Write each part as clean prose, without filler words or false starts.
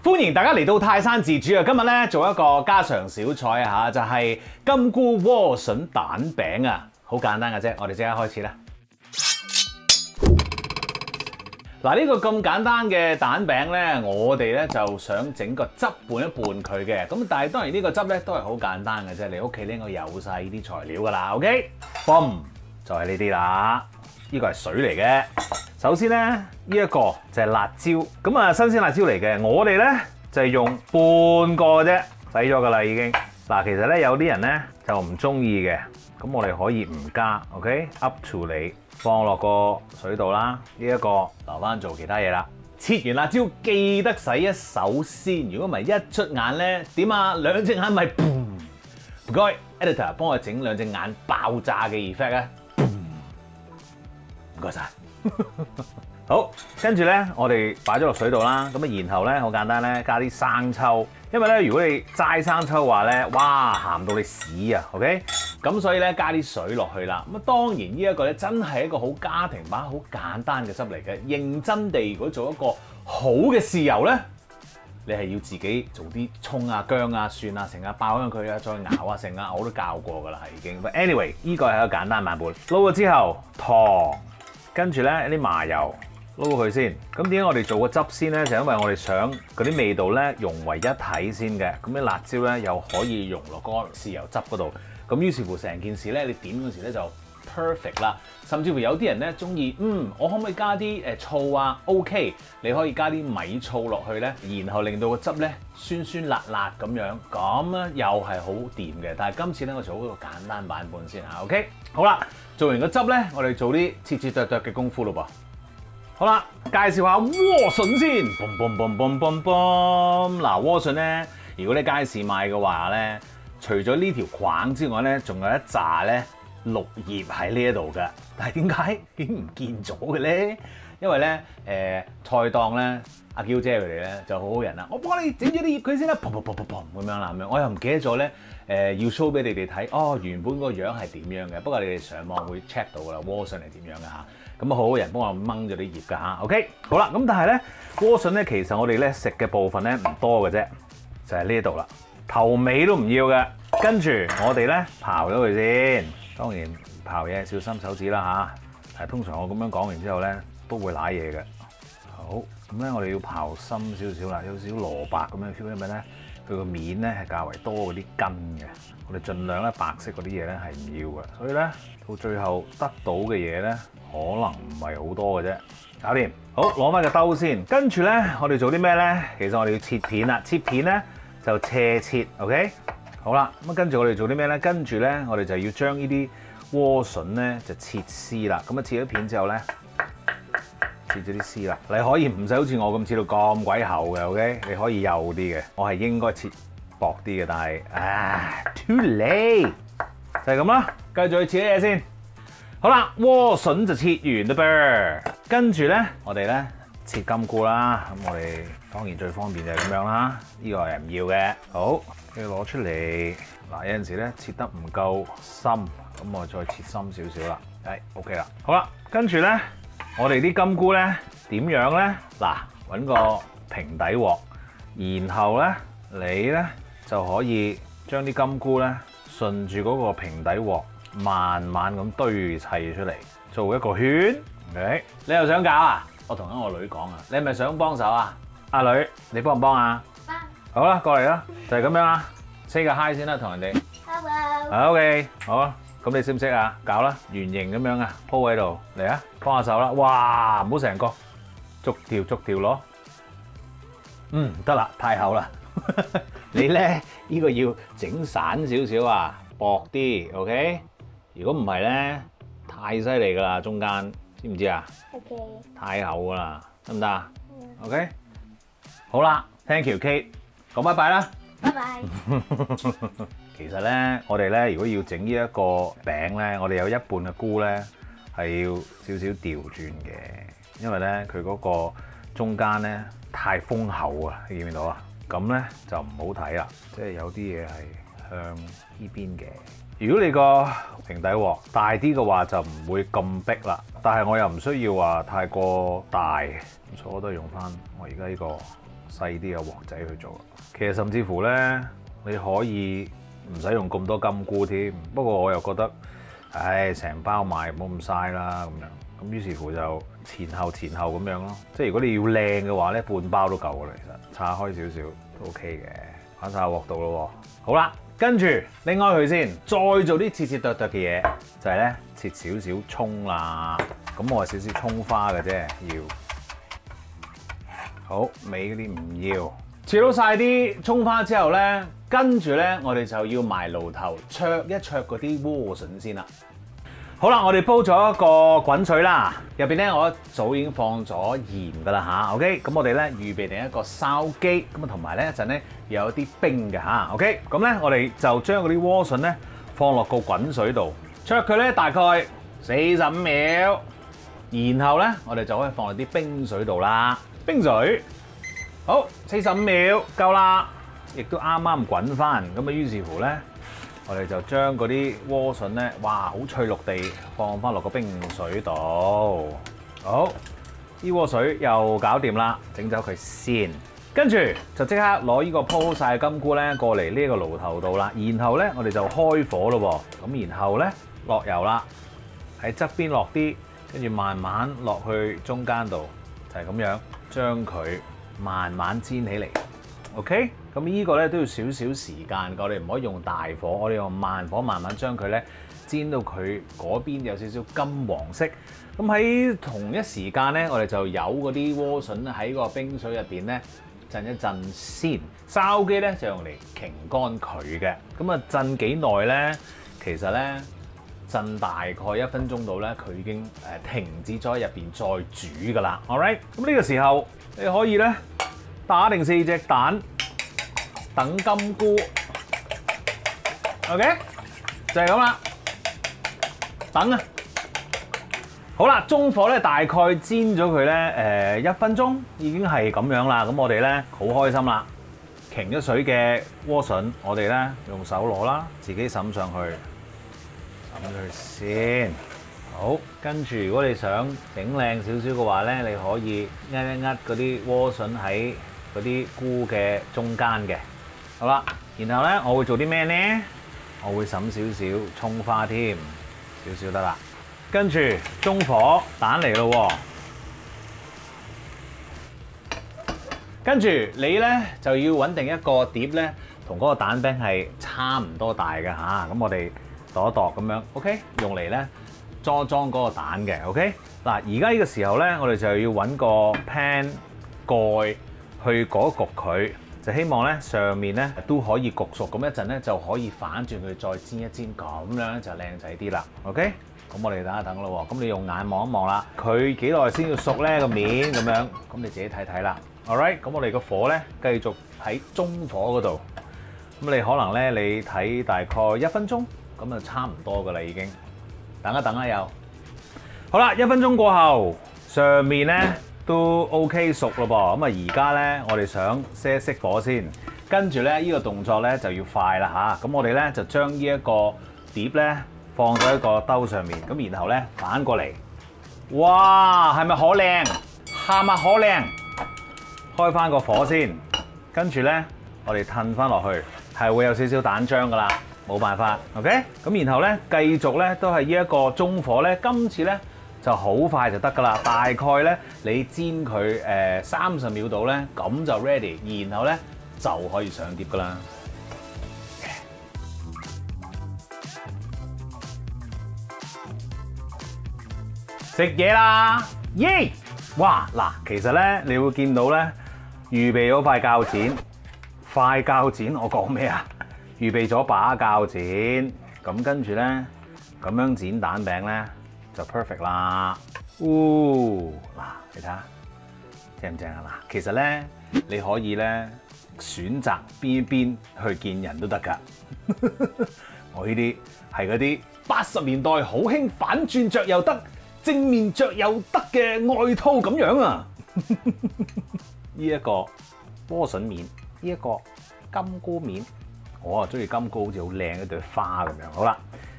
歡迎大家嚟到泰山自主啊！今日咧做一個家常小菜啊，就係金菇萵筍蛋餅啊，好簡單嘅啫，我哋即刻開始啦。嗱，呢個咁簡單嘅蛋餅咧，我哋咧就想整個汁拌一拌佢嘅。咁但係當然呢個汁咧都係好簡單嘅啫，你屋企咧應該有晒呢啲材料噶啦。OK， boom 就係呢啲啦。呢個係水嚟嘅。首先咧，呢一個就係辣椒，咁啊新鮮辣椒嚟嘅。我哋咧就係用半個啫，洗咗噶啦已經。嗱，其實咧有啲人咧就唔中意嘅，咁我哋可以唔加。OK，up to 你。放落個水度啦，呢一個留翻做其他嘢啦。切完辣椒記得洗一手先，如果唔係一出眼咧點啊？兩隻眼咪boom！唔該 ，editor 幫我整兩隻眼爆炸嘅 effect 啊！唔該晒。好，跟住咧我哋擺咗落水度啦，咁啊然後咧好簡單咧加啲生抽，因為咧如果你齋生抽嘅話咧，哇鹹到你屎啊 ！OK。咁所以咧加啲水落去啦。咁啊當然呢一個咧真係一個好家庭版、好簡單嘅汁嚟嘅。認真地，如果做一個好嘅豉油咧，你係要自己做啲葱啊、薑啊、蒜啊、成啊爆香佢啊，再熬啊成啊，我都教過㗎啦，係已經。But anyway， 呢個係一個簡單版本。撈咗之後，糖，跟住咧啲麻油撈佢先。咁點解我哋做個汁先咧？就因為我哋想嗰啲味道咧融為一體先嘅。咁啲辣椒咧又可以溶落嗰個豉油汁嗰度。咁於是乎成件事咧，你點嗰時咧就 perfect 啦。甚至乎有啲人咧中意，我可唔可以加啲醋啊 ？OK， 你可以加啲米醋落去咧，然後令到個汁咧酸酸辣辣咁樣，咁咧又係好掂嘅。但係今次咧，我做一個簡單版本先嚇 ，OK？ 好啦，做完個汁咧，我哋做啲切切剁剁嘅功夫咯噃。好啦，介紹下萵筍先。嗱，萵筍咧，如果你街市買嘅話咧，除咗呢條框之外咧，仲有一紮咧綠葉喺呢一度嘅，但係點解已經唔見咗嘅咧？因為咧菜檔咧阿嬌姐佢哋咧就好好人啦，我幫你整咗啲葉佢先啦，砰咁樣啦咁樣，我又唔記得咗咧要 show 俾你哋睇，哦原本個樣係點樣嘅，不過你哋上網會 check 到噶啦，萵筍係點樣嘅嚇，咁啊好好人幫我掹咗啲葉㗎嚇 ，OK 好啦，咁但係咧萵筍咧其實我哋咧食嘅部分咧唔多嘅啫，就係呢度啦。頭尾都唔要嘅，跟住我哋咧刨咗佢先。當然刨嘢小心手指啦嚇。但係通常我咁樣講完之後咧，都會舐嘢嘅。好，咁咧我哋要刨深少少啦，有少少蘿蔔咁樣 feel， 因為咧佢個面咧係較為多嗰啲根嘅。我哋盡量咧白色嗰啲嘢咧係唔要嘅，所以咧到最後得到嘅嘢咧可能唔係好多嘅啫。搞掂，好攞翻個兜先。跟住咧我哋做啲咩咧？其實我哋要切片啦，切片咧。就斜切 ，OK， 好啦，咁跟住我哋做啲咩咧？跟住咧，我哋就要將呢啲萵筍咧就切絲啦。咁啊切咗片之後咧，切咗啲絲啦。你可以唔使好似我咁切到咁鬼厚嘅 ，OK， 你可以幼啲嘅。我係應該切薄啲嘅，但係too late， 就係咁啦。繼續去切啲嘢先。好啦，萵筍就切完啦噃。跟住咧，我哋咧切金菇啦。咁我哋當然最方便就係咁樣啦，呢個係唔要嘅。好，跟住攞出嚟。嗱，有陣時咧切得唔夠深，咁我再切深少少啦。OK 啦。好啦，跟住咧，我哋啲金菇咧點樣咧？嗱，揾個平底鑊，然後咧你咧就可以將啲金菇咧順住嗰個平底鑊慢慢咁堆砌出嚟，做一個圈。OK， 你又想搞啊？我同緊我女講啊，你係咪想幫手啊？阿女，你幫唔幫啊？幫。好啦，過嚟啦，就係咁樣啦。say 個 hi 先啦，同人哋。Hello。OK， 好啊。咁你識唔識啊？搞啦，圓形咁樣啊，鋪喺度嚟啊，幫下手啦。哇，唔好成個，逐條攞。得啦，太厚啦。你咧呢個要整散少少啊，薄啲 ，OK。如果唔係咧，太犀利噶啦，中間知唔知啊 ？OK。太厚噶啦，得唔得啊 ？OK。好啦 ，thank you Kate， 講拜拜啦。拜拜。其實咧，我哋咧如果要整呢一個餅咧，我哋有一半嘅菇咧係要少少調轉嘅，因為咧佢嗰個中間咧太豐厚啊，你見唔見到啊？咁咧就唔好睇啦，即係有啲嘢係向呢邊嘅。如果你個平底鑊大啲嘅話，就唔會咁逼啦。但係我又唔需要話太過大，所以我都係用翻我而家呢個細啲嘅鑊仔去做。其實甚至乎咧，你可以唔使用咁多金菇添。不過我又覺得，唉，成包賣唔好咁嘥啦咁樣。咁於是乎就前後咁樣咯。即係如果你要靚嘅話咧，半包都夠㗎啦。其實拆開少少都 OK 嘅。擺晒鑊度咯喎。好啦，跟住拎開佢先，再做啲切剁嘅嘢，就係咧切少少葱啦。咁我係少少葱花嘅啫，要。好，尾嗰啲唔要。切到晒啲葱花之後咧，跟住咧我哋就要埋爐頭灼一灼嗰啲萵筍先啦。好啦，我哋煲咗一個滾水啦，入邊咧我一早已經放咗鹽噶啦嚇。OK，咁我哋咧預備定一個燒機，咁啊同埋咧一陣咧有啲冰嘅嚇。OK，咁咧我哋就將嗰啲萵筍咧放落個滾水度，灼佢咧大概45秒，然後咧我哋就可以放落啲冰水度啦。冰水好45秒夠啦，亦都啱啱滾翻。咁啊於是乎咧，我哋就將嗰啲萵筍咧，哇好脆綠地放翻落個冰水度。好，啲萵水又搞掂啦，整走佢先。跟住就即刻攞呢個鋪好晒嘅金菇咧過嚟呢個爐頭度啦。然後咧我哋就開火咯喎。咁然後咧落油啦，喺側邊落啲，跟住慢慢落去中間度，就係咁樣將佢慢慢煎起嚟。OK， 咁呢個咧都要少少時間，我哋唔可以用大火，我哋用慢火慢慢將佢咧煎到佢嗰邊有少少金黃色。咁喺同一時間咧，我哋就有嗰啲萵筍喺個冰水入邊咧震一震先。燒機咧就用嚟擎乾佢嘅。咁啊震幾耐咧？其實咧震大概1分鐘到咧，佢已經停止咗喺入邊再煮噶啦。Alright， 咁呢個時候你可以咧打定4隻蛋，等金菇 ，OK， 就係咁啦，等啊，好啦，中火咧大概煎咗佢咧1分鐘，已經係咁樣啦。咁我哋咧好開心啦，擎咗水嘅萵筍，我哋咧用手攞啦，自己揼上去，揼佢先。好，跟住如果你想整靚少少嘅話咧，你可以扼一扼嗰啲萵筍喺嗰啲菇嘅中間嘅。好啦，然後咧我會做啲咩呢？我會揼少少葱花添，少少得啦。跟住中火蛋嚟咯喎，跟住你咧就要揾定一個碟咧，同嗰個蛋餅係差唔多大嘅嚇。咁我哋度一度咁樣 ，OK， 用嚟咧裝嗰個蛋嘅 ，OK。嗱，而家呢個時候咧，我哋就要揾個 pan 蓋去焗一焗佢，就希望咧上面咧都可以焗熟，咁一陣咧就可以反轉佢再煎一煎，咁樣就靚仔啲啦。OK， 咁我哋等一等咯喎，咁你用眼望一望啦，佢幾耐先要熟咧個面咁樣，咁你自己睇睇啦。Alright， 咁我哋個火咧繼續喺中火嗰度，咁你可能咧你睇大概1分鐘，咁就差唔多噶啦已經。等一等啊又，好啦，1分鐘過後，上面咧都 OK 熟咯噃，咁啊而家咧我哋想熄火先，跟住咧呢個動作咧就要快啦嚇，咁我哋咧就將呢一個碟咧放咗喺個兜上面，咁然後咧反過嚟，哇係咪好靚？係咪好靚？開翻個火先，跟住咧我哋褪翻落去，係會有少少蛋漿噶啦。冇辦法 ，OK， 咁然後咧繼續咧都係呢一個中火咧，今次咧就好快就得噶啦，大概咧你煎佢30秒到咧，咁就 ready， 然後咧就可以上碟噶啦。食嘢啦，耶！哇嗱，其實咧你會見到咧預備咗塊鉸剪，我講咩啊？預備咗把鉸剪，咁跟住咧咁樣剪蛋餅咧就 perfect 啦。嗱，你睇下正唔正啊？嗱，其實咧你可以咧選擇邊一邊去見人都得㗎。我呢啲係嗰啲80年代好興反轉着又得，正面着又得嘅外套咁樣啊！呢一個萵筍面，呢一個金菇面。我啊中意金菇，好似好靚一朵花咁樣。好啦，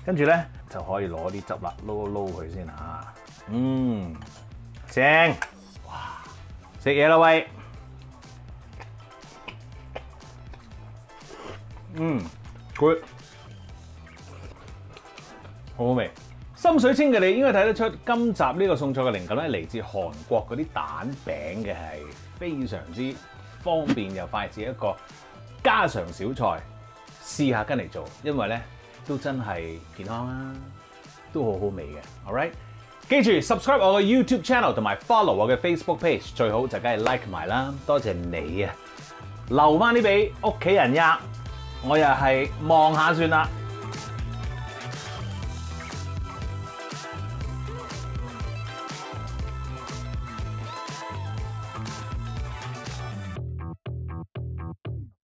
跟住咧就可以攞啲汁啦，撈一撈佢先嚇。正，哇！食嘢啦喂！ good， 好好味。心水清嘅你應該睇得出，今集呢個餸菜嘅靈感咧嚟自韓國嗰啲蛋餅嘅，係非常之方便又快捷一個家常小菜。試下跟嚟做，因為咧都真係健康啦，都好好味嘅。All right， 記住 subscribe 我嘅 YouTube channel 同埋 follow 我嘅 Facebook page， 最好就梗係 like 埋啦。多謝你啊！留翻啲俾屋企人呀，我又係望下算啦。